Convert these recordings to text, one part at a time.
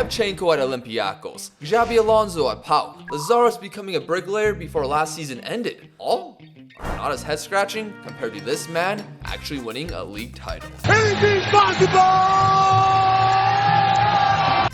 Shevchenko at Olympiacos, Xabi Alonso at PAOK, Lazarus becoming a bricklayer before last season ended. All are not as head-scratching compared to this man actually winning a league title. Anything's possible!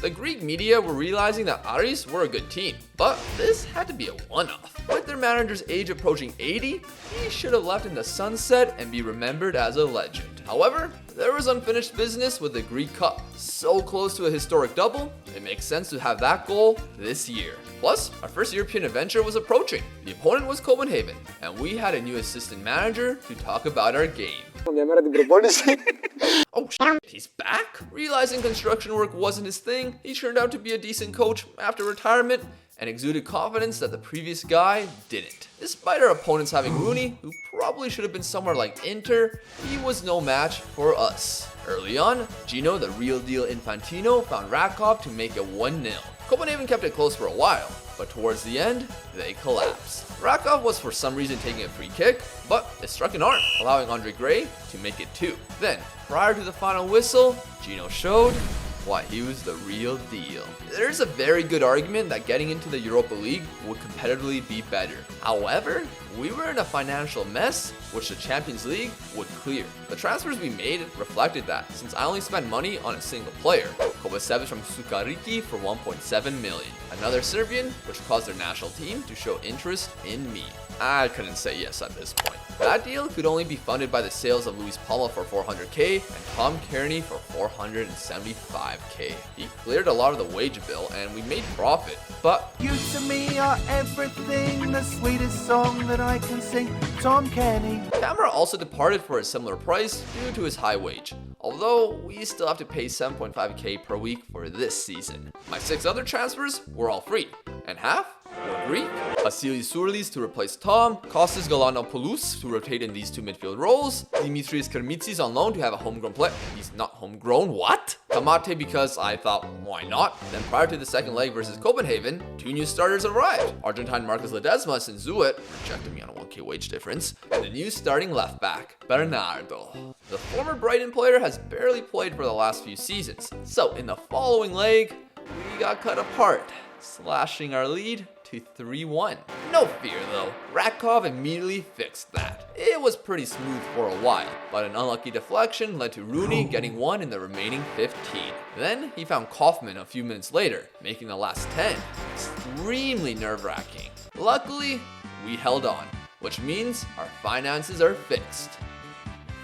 The Greek media were realizing that Aris were a good team, but this had to be a one-off. With their manager's age approaching 80, he should have left in the sunset and be remembered as a legend. However, there was unfinished business with the Greek Cup. So close to a historic double, it makes sense to have that goal this year. Plus, our first European adventure was approaching. The opponent was Copenhagen, and we had a new assistant manager to talk about our game. Oh shit, he's back? Realizing construction work wasn't his thing, he turned out to be a decent coach after retirement and exuded confidence that the previous guy didn't. Despite our opponents having Rooney, who probably should have been somewhere like Inter, he was no match for us. Early on, Gino, the real deal Infantino, found Rakov to make it 1-0. Copenhagen kept it close for a while, but towards the end, they collapsed. Rakov was for some reason taking a free kick, but it struck an arm, allowing Andre Gray to make it 2. Then, prior to the final whistle, Gino showed why he was the real deal. There's a very good argument that getting into the Europa League would competitively be better. However, we were in a financial mess, which the Champions League would clear. The transfers we made reflected that, since I only spent money on a single player, Kovacevic from Sukariki for 1.7 million. Another Serbian, which caused their national team to show interest in me. I couldn't say yes at this point. That deal could only be funded by the sales of Luis Palma for 400k and Tom Kearney for 475k. He cleared a lot of the wage bill and we made profit, but You to me are everything, the sweetest song that I can sing, Tom Kenny. Camara also departed for a similar price due to his high wage, although we still have to pay 7.5k per week for this season. My 6 other transfers were all free, and half were Greek. Vasilis Surlis to replace Tom, Kostas Galanopoulos to rotate in these 2 midfield roles, Dimitris Kermitsis on loan to have a homegrown play. He's not homegrown, what? Kamate because I thought, why not? Then prior to the second leg versus Copenhagen, 2 new starters arrived. Argentine Marcus Ledesma and Zuet rejected me on a 1k wage difference, and the new starting left back, Bernardo. The former Brighton player has barely played for the last few seasons, so in the following leg, we got cut apart, slashing our lead to 3-1. No fear though, Rakov immediately fixed that. It was pretty smooth for a while, but an unlucky deflection led to Rooney getting 1 in the remaining 15. Then he found Kaufman a few minutes later, making the last 10 extremely nerve-wracking. Luckily, we held on, which means our finances are fixed.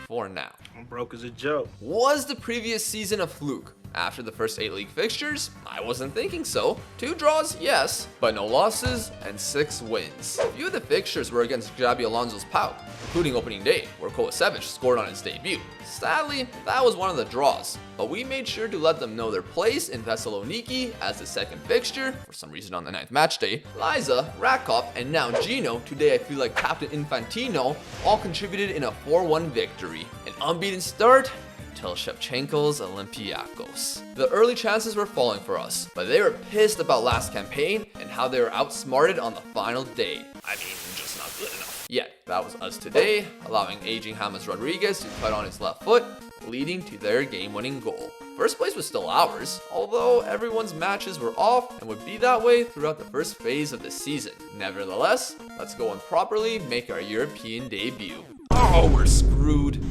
For now. I'm broke as a joke. Was the previous season a fluke? After the first 8 league fixtures, I wasn't thinking so. 2 draws, yes, but no losses and 6 wins. A few of the fixtures were against Xabi Alonso's PAOK, including opening day, where Kovacevic scored on his debut. Sadly, that was one of the draws, but we made sure to let them know their place in Thessaloniki as the second fixture, for some reason on the 9th match day. Liza, Rakov, and now Gino, today I feel like Captain Infantino, all contributed in a 4-1 victory. An unbeaten start till Shevchenko's Olympiacos. The early chances were falling for us, but they were pissed about last campaign and how they were outsmarted on the final day. I mean, just not good enough. Yet, that was us today, allowing aging James Rodriguez to cut on his left foot, leading to their game-winning goal. First place was still ours, although everyone's matches were off and would be that way throughout the first phase of the season. Nevertheless, let's go and properly make our European debut. Oh, we're screwed.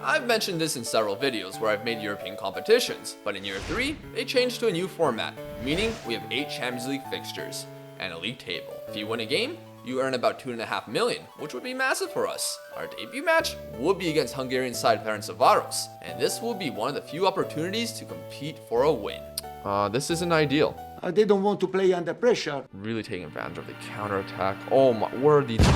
I've mentioned this in several videos where I've made European competitions, but in year 3, they changed to a new format, meaning we have 8 Champions League fixtures and a league table. If you win a game, you earn about 2.5 million, which would be massive for us. Our debut match would be against Hungarian side Ferencvaros, and this will be one of the few opportunities to compete for a win. This isn't ideal. They don't want to play under pressure. Really taking advantage of the counterattack. Oh my, where are these?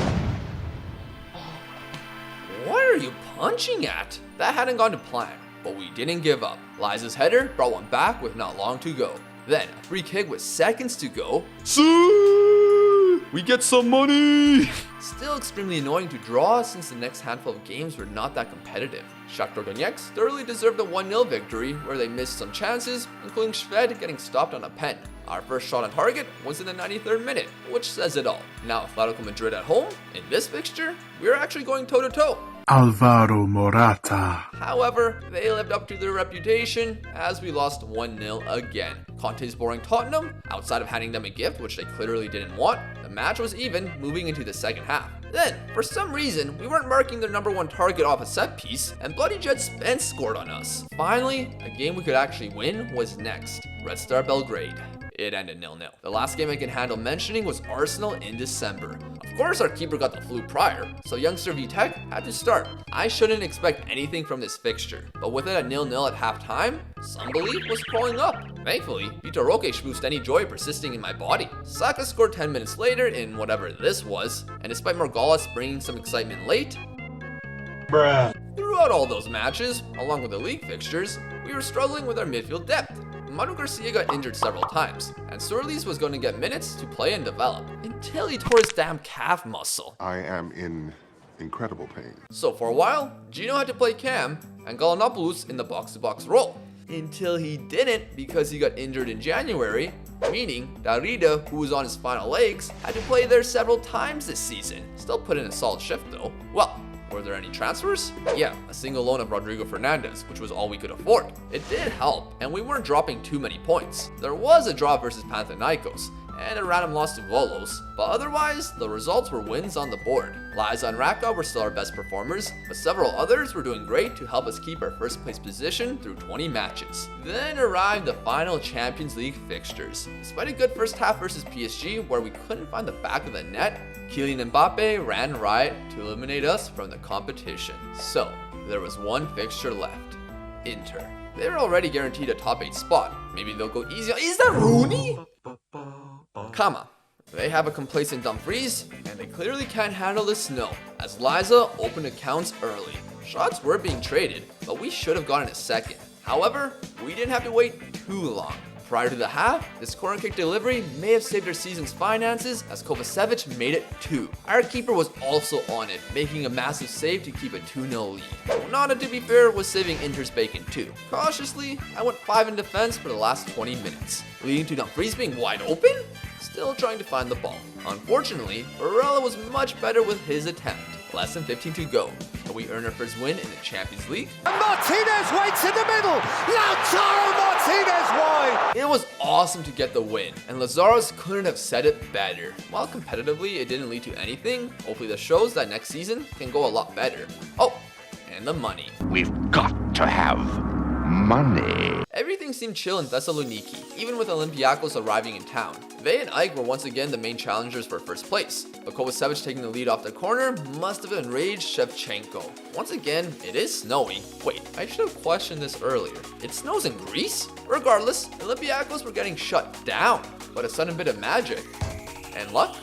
What are you punching at? That hadn't gone to plan, but we didn't give up. Liza's header brought one back with not long to go. Then, a free kick with seconds to go. See, we get some money! Still extremely annoying to draw since the next handful of games were not that competitive. Shakhtar Donetsk thoroughly deserved a 1-0 victory where they missed some chances, including Shved getting stopped on a pen. Our first shot on target was in the 93rd minute, which says it all. Now Atletico Madrid at home, in this fixture, we're actually going toe-to-toe. Alvaro Morata. However, they lived up to their reputation as we lost 1-0 again. Conte's boring Tottenham, outside of handing them a gift, which they clearly didn't want, the match was even moving into the second half. Then, for some reason, we weren't marking their number one target off a set piece, and Bloody Jet Spence scored on us. Finally, a game we could actually win was next. Red Star Belgrade. It ended 0-0. The last game I can handle mentioning was Arsenal in December. Of course, our keeper got the flu prior, so youngster Vitek had to start. I shouldn't expect anything from this fixture, but with it at 0-0 at halftime, some belief was crawling up. Thankfully, Vitor Roque schmoozed any joy persisting in my body. Saka scored 10 minutes later in whatever this was, and despite Margalis bringing some excitement late, throughout all those matches, along with the league fixtures, we were struggling with our midfield depth. Manu Garcia got injured several times, and Surlis was going to get minutes to play and develop, until he tore his damn calf muscle. I am in incredible pain. So for a while, Gino had to play Cam, and Galanopoulos in the box-to-box role. Until he didn't because he got injured in January, meaning Darida, who was on his final legs, had to play there several times this season. Still put in a solid shift though. Well, were there any transfers? Yeah, a single loan of Rodrigo Fernandez, which was all we could afford. It did help, and we weren't dropping too many points. There was a draw versus Panathinaikos, and a random loss to Volos, but otherwise, the results were wins on the board. Liza and Raka were still our best performers, but several others were doing great to help us keep our first place position through 20 matches. Then arrived the final Champions League fixtures. Despite a good first half versus PSG where we couldn't find the back of the net, Kylian Mbappe ran riot to eliminate us from the competition. So, there was one fixture left. Inter. They were already guaranteed a top 8 spot. Maybe they'll go easy. Is that Rooney? Comma. They have a complacent Dumfries, and they clearly can't handle the snow, as Liza opened accounts early. Shots were being traded, but we should have gotten a second. However, we didn't have to wait too long. Prior to the half, this corner kick delivery may have saved our season's finances as Kovacevic made it 2. Our keeper was also on it, making a massive save to keep a 2-0 lead. Onana, to be fair, was saving Inter's bacon too. Cautiously, I went 5 in defense for the last 20 minutes, leading to Dumfries being wide open, still trying to find the ball. Unfortunately, Barella was much better with his attempt. Less than 15 to go, but we earn our first win in the Champions League. And Martinez waits in the middle. Lautaro Martinez wide. It was awesome to get the win, and Lazarus couldn't have said it better. While competitively it didn't lead to anything, hopefully this shows that next season can go a lot better. Oh, and the money. We've got to have money. Everything seemed chill in Thessaloniki, even with Olympiacos arriving in town. They and Ike were once again the main challengers for first place, but Kovacevic taking the lead off the corner must have enraged Shevchenko. Once again, it is snowy. Wait, I should have questioned this earlier. It snows in Greece? Regardless, Olympiacos were getting shut down, but a sudden bit of magic and luck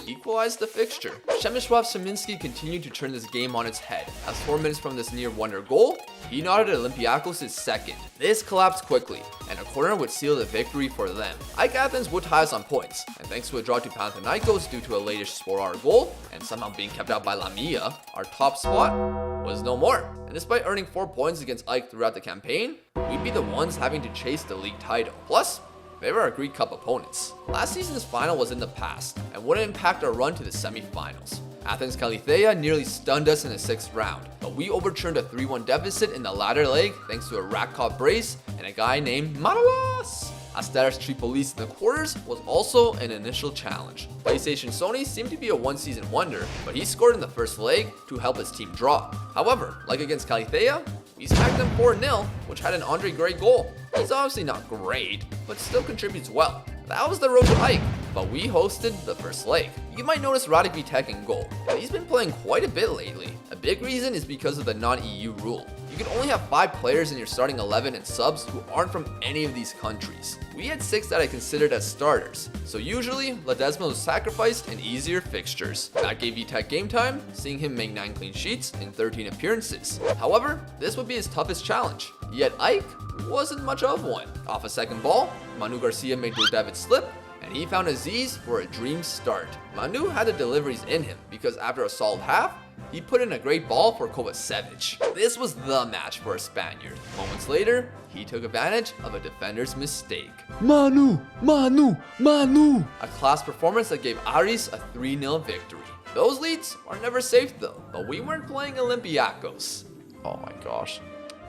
equalized the fixture. Przemysław Szyminski continued to turn this game on its head. As 4 minutes from this near wonder goal, he nodded Olympiacos' second. This collapsed quickly, and a corner would seal the victory for them. Ike Athens would tie us on points, and thanks to a draw to Panathinaikos due to a latish Sporar goal, and somehow being kept out by Lamia, our top spot was no more. And despite earning 4 points against Ike throughout the campaign, we'd be the ones having to chase the league title. Plus, they were our Greek Cup opponents. Last season's final was in the past and wouldn't impact our run to the semifinals. Athens Kallithea nearly stunned us in the 6th round, but we overturned a 3-1 deficit in the latter leg thanks to a rack caught brace and a guy named Manolas. Asteras Tripolis in the quarters was also an initial challenge. PlayStation Sony seemed to be a one-season wonder, but he scored in the first leg to help his team draw. However, like against Kallithea, we smacked them 4-0, which had an Andre Gray goal. He's obviously not great, but still contributes well. That was the road to Ike, but we hosted the first leg. You might notice Radek Vitek in goal, but he's been playing quite a bit lately. A big reason is because of the non-EU rule. You can only have 5 players in your starting 11 and subs who aren't from any of these countries. We had 6 that I considered as starters, so usually Ledesma was sacrificed in easier fixtures. That gave Vitek game time, seeing him make 9 clean sheets in 13 appearances. However, this would be his toughest challenge, yet Ike wasn't much of one. Off a second ball, Manu Garcia made David slip, and he found Aziz for a dream start. Manu had the deliveries in him because after a solid half, he put in a great ball for Kovacevic. This was the match for a Spaniard. Moments later, he took advantage of a defender's mistake. Manu! A class performance that gave Aris a 3-0 victory. Those leads are never safe though, but we weren't playing Olympiacos. Oh my gosh,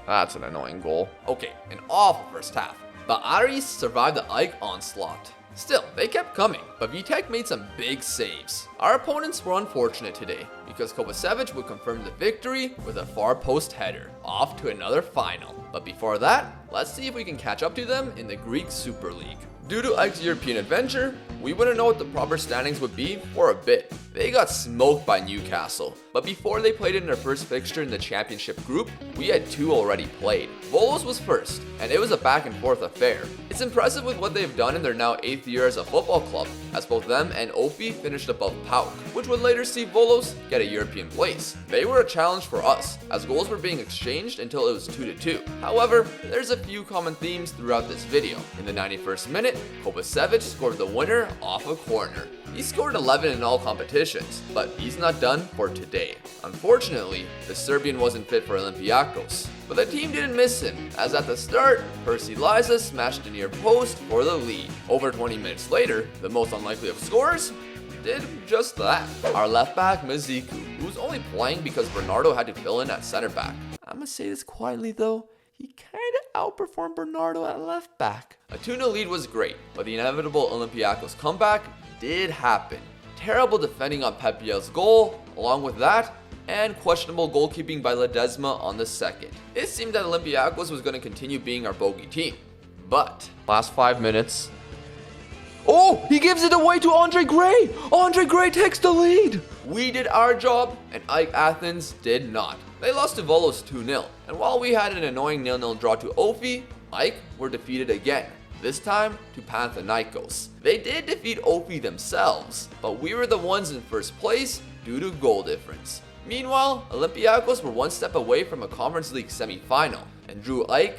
that's an annoying goal. Okay, an awful first half, but Aris survived the Ike onslaught. Still, they kept coming, but Vitek made some big saves. Our opponents were unfortunate today, because Kovacevic would confirm the victory with a far post header, off to another final. But before that, let's see if we can catch up to them in the Greek Super League. Due to Ike's European adventure, we wouldn't know what the proper standings would be for a bit. They got smoked by Newcastle, but before they played in their first fixture in the championship group, we had 2 already played. Volos was first, and it was a back and forth affair. It's impressive with what they've done in their now 8th year as a football club, as both them and Ofi finished above PAOK, which would later see Volos get a European place. They were a challenge for us, as goals were being exchanged until it was 2-2. However, there's a few common themes throughout this video. In the 91st minute, Kovacevic scored the winner off a corner. He scored 11 in all competitions, but he's not done for today. Unfortunately, the Serbian wasn't fit for Olympiacos, but the team didn't miss him, as at the start, Percy Liza smashed the near post for the lead. Over 20 minutes later, the most unlikely of scorers did just that. Our left back, Maziku, who's only playing because Bernardo had to fill in at center back. I'ma say this quietly though, he kinda outperformed Bernardo at left back. A 2-0 lead was great, but the inevitable Olympiacos comeback did happen. Terrible defending on Pepiel's goal, along with that, and questionable goalkeeping by Ledesma on the second. It seemed that Olympiacos was going to continue being our bogey team, but last 5 minutes. Oh, he gives it away to Andre Gray! Andre Gray takes the lead! We did our job, and Ike Athens did not. They lost to Volos 2-0, and while we had an annoying 0-0 draw to Ofi, Ike were defeated again, this time to Panathinaikos. They did defeat Ofi themselves, but we were the ones in first place due to goal difference. Meanwhile, Olympiacos were one step away from a Conference League semi-final, and drew Ike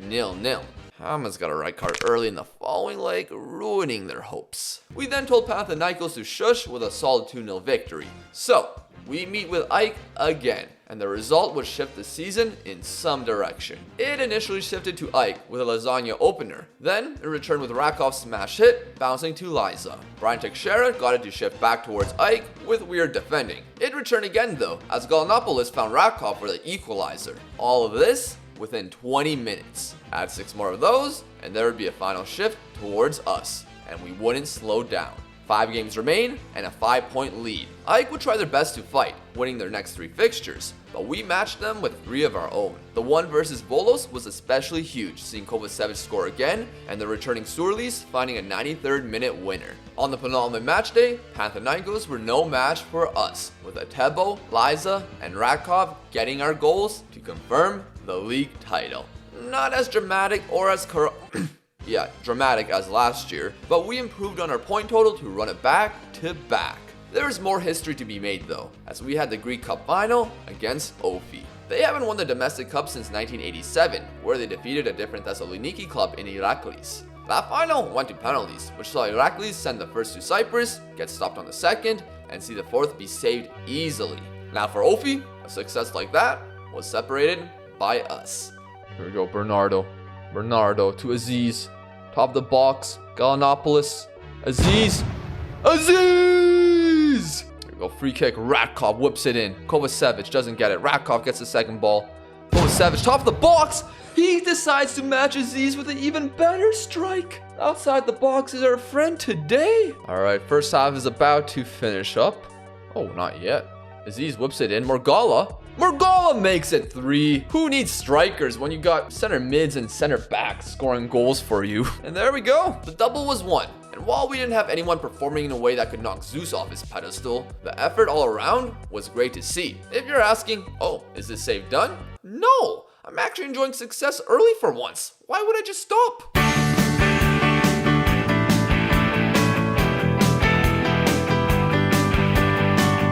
0-0. Hamas got a red card early in the following leg, ruining their hopes. We then told Panathinaikos to shush with a solid 2-0 victory. So, we meet with Ike again, and the result would shift the season in some direction. It initially shifted to Ike with a lasagna opener, then it returned with Rakov's smash hit, bouncing to Liza. Brian Teixeira got it to shift back towards Ike with weird defending. It returned again though, as Gallinopoulos found Rakov for the equalizer. All of this within 20 minutes. Add 6 more of those, and there would be a final shift towards us, and we wouldn't slow down. 5 games remain and a 5-point lead. Ike would try their best to fight, winning their next 3 fixtures, but we matched them with 3 of our own. The one versus Volos was especially huge, seeing Kovacevic score again, and the returning Surlis finding a 93rd minute winner. On the penultimate match day, Panathinaikos were no match for us, with Atebo, Liza, and Rakov getting our goals to confirm the league title. Not as dramatic or as dramatic as last year, but we improved on our point total to run it back to back. There's more history to be made though, as we had the Greek Cup final against Ofi. They haven't won the domestic cup since 1987, where they defeated a different Thessaloniki club in Iraklis. That final went to penalties, which saw Iraklis send the first to Cyprus, get stopped on the second, and see the fourth be saved easily. Now for Ofi, a success like that was separated by us. Here we go, Bernardo to Aziz. Top of the box, Gallinopoulos. Aziz! Here we go, free kick, Ratkov whips it in. Kovacevic doesn't get it. Ratkov gets the second ball. Kovacevic, top of the box! He decides to match Aziz with an even better strike. Outside the box is our friend today. Alright, first half is about to finish up. Oh, not yet. Aziz whips it in. Morgala makes it 3. Who needs strikers when you got center mids and center backs scoring goals for you? And there we go. The double was won. And while we didn't have anyone performing in a way that could knock Zeus off his pedestal, the effort all around was great to see. If you're asking, oh, is this save done? No, I'm actually enjoying success early for once. Why would I just stop?